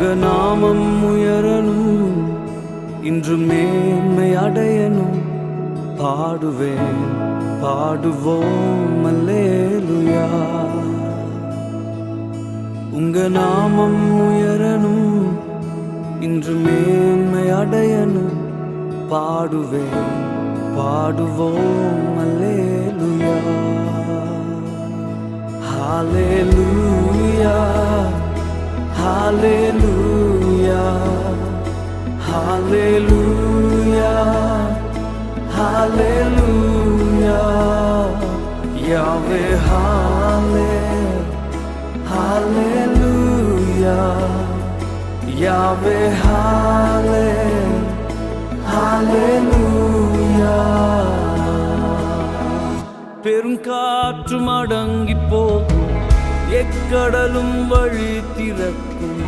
உங்க நாமம் உயரணும், இன்று மேன்மை அடையணும். பாடுவேன் பாடுவோம் அல்லேலூயா. உங்க நாமம் உயரணும், இன்று மேன்மை அடையணும். பாடுவேன் பாடுவோம் அல்லேலூயா. ஹல்லேலூயா ஹல்லேலூயா ஹல்லேலூயா ஹல்லேலூயா. யாவே ஹல்லேலூயா யாவே ஹல்லேலூயா. பெருங்காற்றும் அடங்கி போகும், எக்கடலும் வழி திறக்கும்.